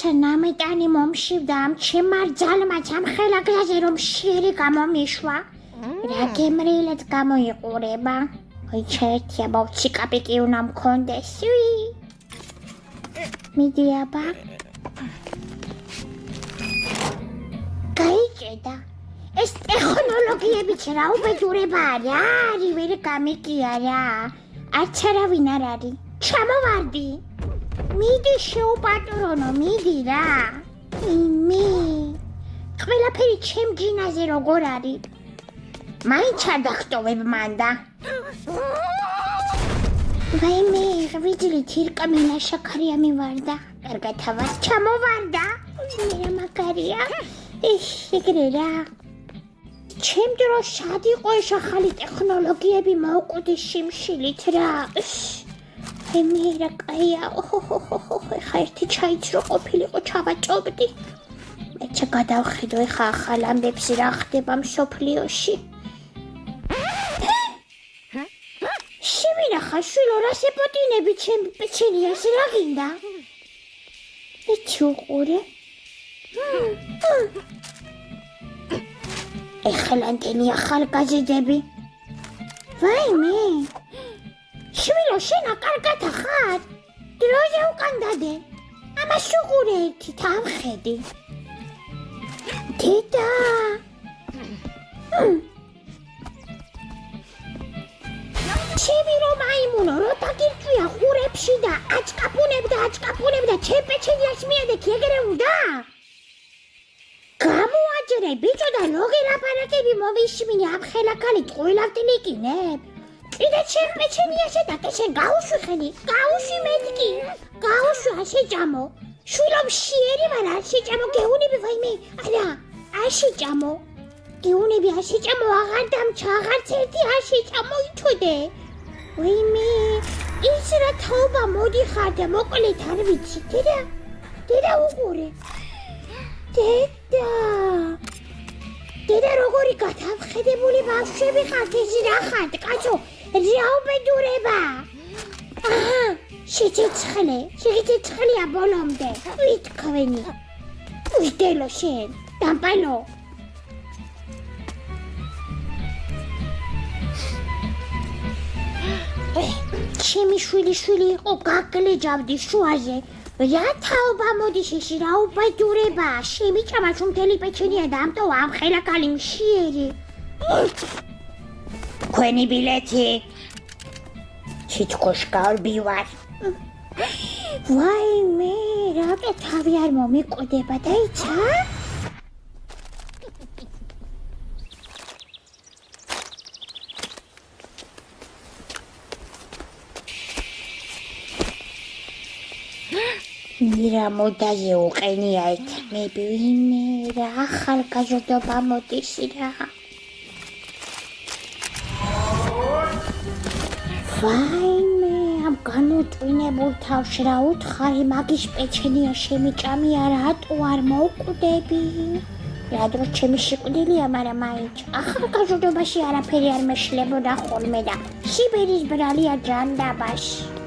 როცა ნამეტანი მომშივდა ამ ჩემარ ძალმაც ამ ხელაგზაზე რომ შიერი გამომიშვა რა გემრიელად გამოიყურება ой ჩერთია ბავშვი კაპიკი უნდა მქონდეს მიდი აბა გაიჭედა ეს ტექნოლოგიებიც რა უბედურება არა არის ვერ გამიგია რა არც არავინ არ არის ჩამოვარდი მიდი შეუპატრონო მიდი რა იმი ყველაფერი ჩემ ჯინაზე როგორ არის მაინც არ დახტოვებ მანდა ვაიმე ვიძლით ირკმენა შაქარია მივარდა კარგად თავად ჩამოვარდა მე მაგარია ეგრე რა ჩემ დროს სად იყო ეს ახალი ტექნოლოგიები მოვკვდი შიმშილით რა მე რა კაია ხა ერთი ჩაიც რო ყოფილიყო ჩავაჭობდი მეც გადავხედო ხა ახალ ამბებს რა ხდება მსოფლიოში შევინახა შვილო რა სეპოტინები ჩემი პეჩენიას რა გინდა ეჩუყურე ეხლანტენი ახალგაზრდები ვაიმე შვილო შენა კარგად ახარ დროზე უკან დადე ამას უყურე ერთი თავხედი დედა ჩემი რომ აიმუნო რო დაგირწვია ხურებში და აჭკაპუნებდა ჩემ პეჩენიას მიადექი ეგრე უნდა გამოაჯერე ბიჭო და ლოგერ აპარატები მოვიშმინე ამ ხელაქალი ტყუილავტილიკინებ კიდე ჩემ პეჩენიასე და შენ გაუშვი ხელი გაუშვი მეთქი გაუშვი ასეჭამო შვილო მშიერი ვარ ასეჭამო გეუნები ვაიმე არა ასეჭამო გეუნები ასეჭამო აღარ დამჩა აღარც ერთი ასეჭამო ითოდე ვაიმე ის რა თაობა მოდიხარ და მოკლედ არ ვიცი დედა უყურე დედა როგორი გათავხედებული ბავშვები ხართ ეს რა ხართ კაცო რა უბედურება აჰა შეგეცხრია ბოლომდე ვითქვენი უდელო შენ დამპალო ჩემი შვილი იყო გაგლეჯავდი შუაზე რა თაობა მოდის ეს რა უბედურება შემიჭამა რომ მთელი პეჩენია დამტოვა ამ ხელაკალი მშიერი ქვენი ბილეთი თითქოს გავბივარ ვაიმე რატო თავი არ მომიკვდება დაიცა მირა მოდაზე უყენია ეთმები ვინე რა ახალგაზრდობა მოდის რა ვაიმე ამ განუწვინებულ თავში რა უთხარი მაგის პეჩენია შემიჭამია რატო არ მოვკვდები რა დრო ჩემი სიკვდილია მაგრამ მაინც ახალგაზრდობაში არაფერი არ მეშლებოდა ხოლმე და სიბერის ბრალია ჯანდაბაში